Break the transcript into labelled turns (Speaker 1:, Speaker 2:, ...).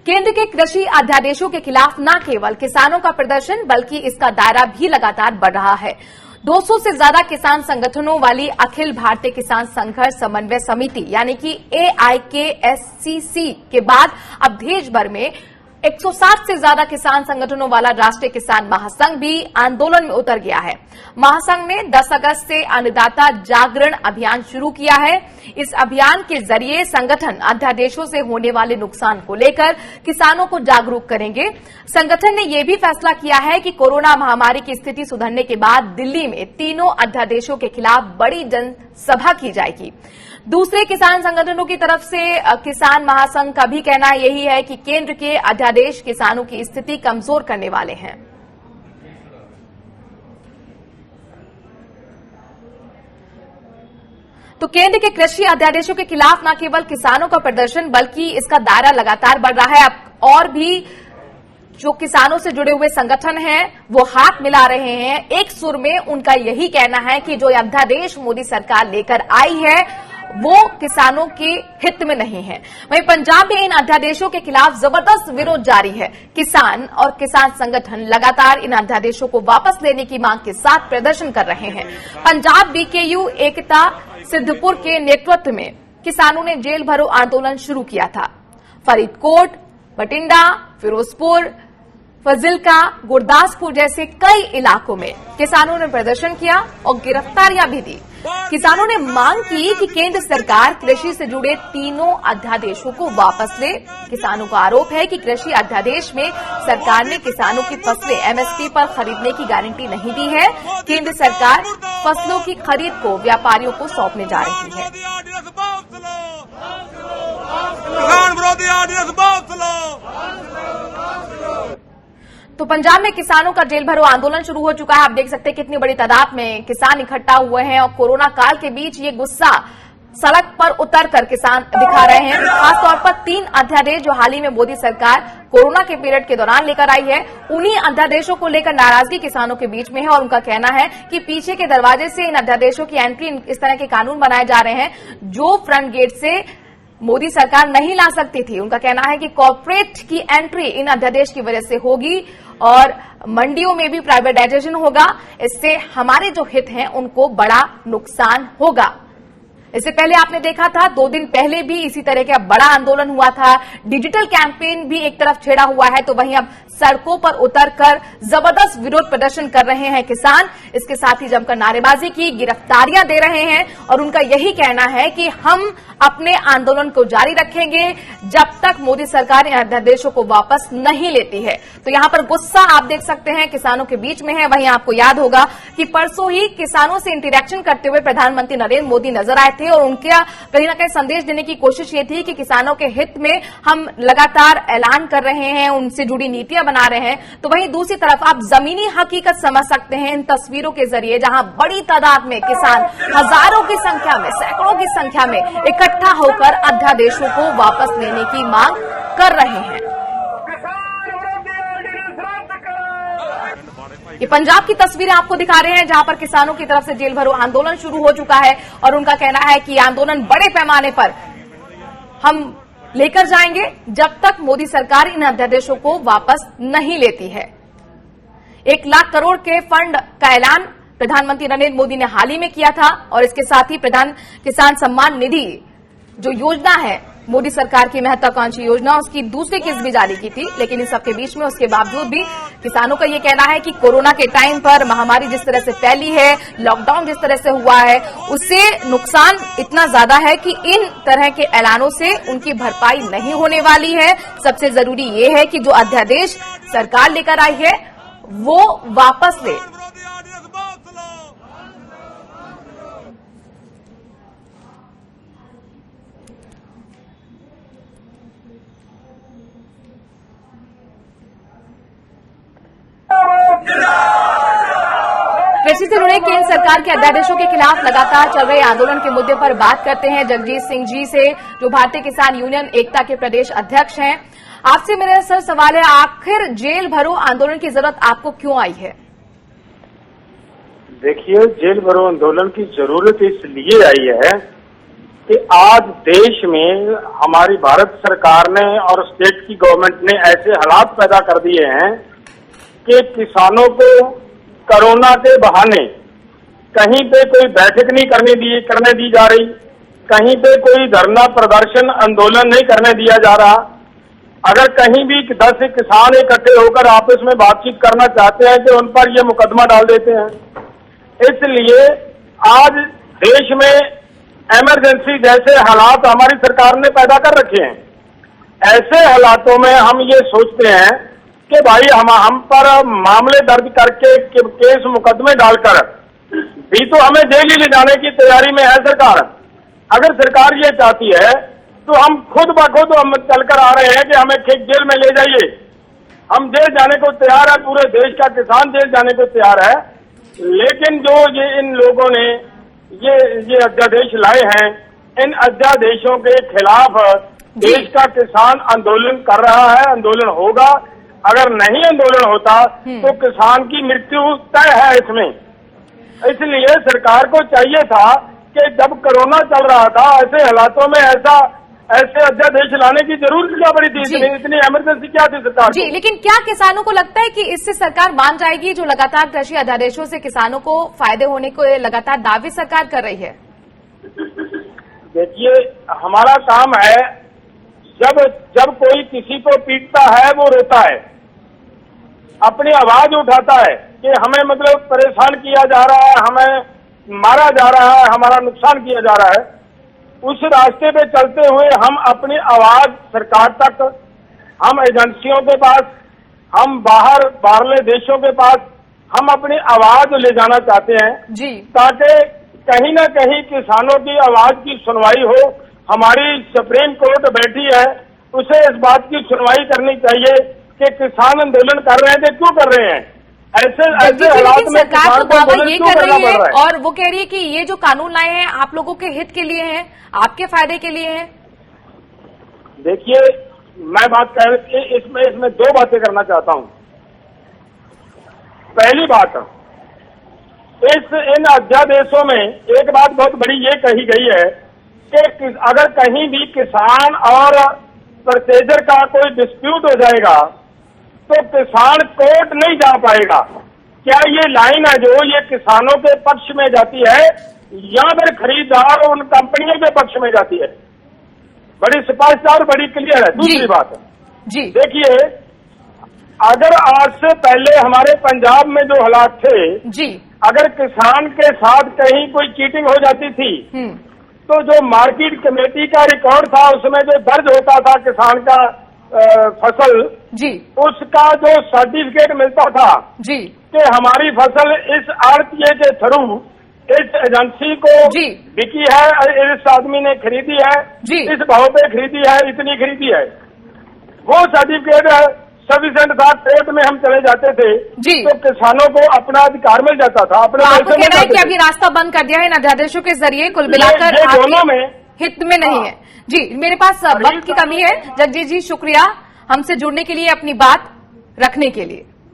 Speaker 1: केंद्र के कृषि अध्यादेशों के खिलाफ न केवल किसानों का प्रदर्शन बल्कि इसका दायरा भी लगातार बढ़ रहा है। 200 से ज्यादा किसान संगठनों वाली अखिल भारतीय किसान संघर्ष समन्वय समिति यानी कि AIKSCC के बाद अब देश भर में 160 से ज्यादा किसान संगठनों वाला राष्ट्रीय किसान महासंघ भी आंदोलन में उतर गया है। महासंघ ने 10 अगस्त से अन्नदाता जागरण अभियान शुरू किया है। इस अभियान के जरिए संगठन अध्यादेशों से होने वाले नुकसान को लेकर किसानों को जागरूक करेंगे। संगठन ने यह भी फैसला किया है कि कोरोना महामारी की स्थिति सुधरने के बाद दिल्ली में तीनों अध्यादेशों के खिलाफ बड़ी जनसभा की जाएगी। दूसरे किसान संगठनों की तरफ से किसान महासंघ का भी कहना यही है कि केंद्र के अध्यादेश किसानों की स्थिति कमजोर करने वाले हैं। तो केंद्र के कृषि अध्यादेशों के खिलाफ न केवल किसानों का प्रदर्शन बल्कि इसका दायरा लगातार बढ़ रहा है। अब और भी जो किसानों से जुड़े हुए संगठन हैं वो हाथ मिला रहे हैं। एक सुर में उनका यही कहना है कि जो अध्यादेश मोदी सरकार लेकर आई है वो किसानों के हित में नहीं है। वहीं पंजाब में इन अध्यादेशों के खिलाफ जबरदस्त विरोध जारी है। किसान और किसान संगठन लगातार इन अध्यादेशों को वापस लेने की मांग के साथ प्रदर्शन कर रहे हैं। पंजाब BKU एकता सिद्धपुर के नेतृत्व में किसानों ने जेल भरो आंदोलन शुरू किया था। फरीदकोट, बठिंडा, फिरोजपुर, फजिल्का, गुरदासपुर जैसे कई इलाकों में किसानों ने प्रदर्शन किया और गिरफ्तारियां भी दी। किसानों ने मांग की कि केंद्र सरकार कृषि से जुड़े तीनों अध्यादेशों को वापस ले। किसानों का आरोप है कि कृषि अध्यादेश में सरकार ने किसानों की फसलें MSP पर खरीदने की गारंटी नहीं दी है। केंद्र सरकार फसलों की खरीद को व्यापारियों को सौंपने जा रही है। तो पंजाब में किसानों का जेल भरो आंदोलन शुरू हो चुका है। आप देख सकते हैं कितनी बड़ी तादाद में किसान इकट्ठा हुए हैं और कोरोना काल के बीच ये गुस्सा सड़क पर उतर कर किसान दिखा रहे हैं। खासतौर पर 3 अध्यादेश जो हाल ही में मोदी सरकार कोरोना के पीरियड के दौरान लेकर आई है, उन्हीं अध्यादेशों को लेकर नाराजगी किसानों के बीच में है और उनका कहना है कि पीछे के दरवाजे से इन अध्यादेशों की एंट्री, इस तरह के कानून बनाए जा रहे हैं जो फ्रंट गेट से मोदी सरकार नहीं ला सकती थी। उनका कहना है कि कॉर्पोरेट की एंट्री इन अध्यादेश की वजह से होगी और मंडियों में भी प्राइवेटाइजेशन होगा। इससे हमारे जो हित हैं उनको बड़ा नुकसान होगा। इससे पहले आपने देखा था 2 दिन पहले भी इसी तरह का बड़ा आंदोलन हुआ था। डिजिटल कैंपेन भी एक तरफ छेड़ा हुआ है तो वहीं अब सड़कों पर उतरकर जबरदस्त विरोध प्रदर्शन कर रहे हैं किसान। इसके साथ ही जमकर नारेबाजी की, गिरफ्तारियां दे रहे हैं और उनका यही कहना है कि हम अपने आंदोलन को जारी रखेंगे जब तक मोदी सरकार इन अध्यादेशों को वापस नहीं लेती है। तो यहां पर गुस्सा आप देख सकते हैं किसानों के बीच में है। वहीं आपको याद होगा कि परसों ही किसानों से इंटरेक्शन करते हुए प्रधानमंत्री नरेंद्र मोदी नजर आए थे और उनका कहीं ना कहीं संदेश देने की कोशिश ये थी कि किसानों के हित में हम लगातार ऐलान कर रहे हैं, उनसे जुड़ी नीतियां बना रहे हैं। तो वहीं दूसरी तरफ आप जमीनी हकीकत समझ सकते हैं इन तस्वीरों के जरिए, जहां बड़ी तादाद में किसान हजारों की संख्या में, सैकड़ों की संख्या में इकट्ठा होकर अध्यादेशों को वापस लेने की मांग कर रहे हैं। ये पंजाब की तस्वीरें आपको दिखा रहे हैं जहां पर किसानों की तरफ से जेल भरो आंदोलन शुरू हो चुका है और उनका कहना है कि आंदोलन बड़े पैमाने पर हम लेकर जाएंगे जब तक मोदी सरकार इन अध्यादेशों को वापस नहीं लेती है। 1 लाख करोड़ के फंड का ऐलान प्रधानमंत्री नरेंद्र मोदी ने हाल ही में किया था और इसके साथ ही प्रधान किसान सम्मान निधि जो योजना है मोदी सरकार की महत्वाकांक्षी योजना, उसकी दूसरी किस्त भी जारी की थी। लेकिन इन सबके बीच में उसके बावजूद भी किसानों का ये कहना है कि कोरोना के टाइम पर महामारी जिस तरह से फैली है, लॉकडाउन जिस तरह से हुआ है, उससे नुकसान इतना ज्यादा है कि इन तरह के ऐलानों से उनकी भरपाई नहीं होने वाली है। सबसे जरूरी ये है कि जो अध्यादेश सरकार लेकर आई है वो वापस ले। कृषि से जुड़े केंद्र सरकार के अध्यादेशों के खिलाफ लगातार चल रहे आंदोलन के मुद्दे पर बात करते हैं जगजीत सिंह जी से, जो भारतीय किसान यूनियन एकता के प्रदेश अध्यक्ष हैं। आपसे मेरा सर सवाल है, आखिर जेल भरो आंदोलन की जरूरत आपको क्यों आई है?
Speaker 2: देखिए, जेल भरो आंदोलन की जरूरत इसलिए आई है कि आज देश में हमारी भारत सरकार ने और स्टेट की गवर्नमेंट ने ऐसे हालात पैदा कर दिए हैं कि किसानों को कोरोना के बहाने कहीं पे कोई बैठक नहीं करने दी जा रही, कहीं पे कोई धरना प्रदर्शन आंदोलन नहीं करने दिया जा रहा। अगर कहीं भी 10 किसान इकट्ठे होकर आपस में बातचीत करना चाहते हैं तो उन पर ये मुकदमा डाल देते हैं। इसलिए आज देश में इमरजेंसी जैसे हालात हमारी सरकार ने पैदा कर रखे हैं। ऐसे हालातों में हम ये सोचते हैं कि भाई हम पर मामले दर्ज करके केस मुकदमे डालकर भी तो हमें जेल ही ले जाने की तैयारी में है सरकार। अगर सरकार ये चाहती है तो हम खुद ब खुद हम चलकर आ रहे हैं कि हमें जेल में ले जाइए। हम जेल जाने को तैयार है, पूरे देश का किसान जेल जाने को तैयार है। लेकिन जो ये इन लोगों ने ये अध्यादेश लाए हैं, इन अध्यादेशों के खिलाफ देश का किसान आंदोलन कर रहा है, आंदोलन होगा। अगर नहीं आंदोलन होता तो किसान की मृत्यु तय है इसमें। इसलिए सरकार को चाहिए था कि जब कोरोना चल रहा था ऐसे हालातों में ऐसे अध्यादेश लाने की जरूरत क्या पड़ी थी, इतनी इमरजेंसी क्या थी सरकार
Speaker 1: जी। लेकिन क्या किसानों को लगता है कि इससे सरकार मान जाएगी? जो लगातार कृषि अध्यादेशों से किसानों को फायदे होने को लगातार दावे सरकार कर रही है।
Speaker 2: देखिए, हमारा काम है जब कोई किसी को पीटता है वो रोता है, अपनी आवाज उठाता है कि हमें मतलब परेशान किया जा रहा है, हमें मारा जा रहा है, हमारा नुकसान किया जा रहा है। उस रास्ते पे चलते हुए हम अपनी आवाज सरकार तक, हम एजेंसियों के पास, हम बाहरले देशों के पास हम अपनी आवाज ले जाना चाहते हैं
Speaker 1: जी,
Speaker 2: ताकि कहीं ना कहीं किसानों की आवाज की सुनवाई हो। हमारी सुप्रीम कोर्ट बैठी है, उसे इस बात की सुनवाई करनी चाहिए कि किसान आंदोलन कर रहे हैं तो क्यों कर रहे हैं। ऐसे हालात में
Speaker 1: सरकार तो दावा ये कर रही है और वो कह रही है कि ये जो कानून लाए हैं आप लोगों के हित के लिए हैं, आपके फायदे के लिए हैं।
Speaker 2: देखिए, मैं बात कर इसमें 2 बातें करना चाहता हूं। पहली बात, इन अध्यादेशों में एक बात बहुत बड़ी ये कही गई है कि अगर कहीं भी किसान और परचेजर का कोई डिस्प्यूट हो जाएगा तो किसान कोर्ट नहीं जा पाएगा। क्या ये लाइन है जो ये किसानों के पक्ष में जाती है या फिर खरीदार और उन कंपनियों के पक्ष में जाती है? बड़ी स्पष्ट और बड़ी क्लियर है। दूसरी बात
Speaker 1: जी,
Speaker 2: देखिए, अगर आज से पहले हमारे पंजाब में जो हालात थे
Speaker 1: जी, अगर
Speaker 2: किसान के साथ कहीं कोई चीटिंग हो जाती थी तो जो मार्केट कमेटी का रिकॉर्ड था उसमें जो दर्ज होता था किसान का फसल
Speaker 1: जी,
Speaker 2: उसका जो सर्टिफिकेट मिलता था
Speaker 1: जी
Speaker 2: कि हमारी फसल इस आड़तीये के थ्रू इस एजेंसी को बिकी है, इस आदमी ने खरीदी है, इस भाव पे खरीदी है, इतनी खरीदी है, वो सर्टिफिकेट सफिशिएंट था। कोर्ट में हम चले जाते थे तो किसानों को अपना अधिकार मिल जाता था। अपने
Speaker 1: आपको कहना है कि अभी रास्ता बंद कर दिया है इन अध्यादेशों के जरिए, कुल मिलाकर
Speaker 2: दोनों में
Speaker 1: हित में नहीं है। जी, मेरे पास वक्त की कमी है। जगजीत जी, शुक्रिया हमसे जुड़ने के लिए, अपनी बात रखने के लिए।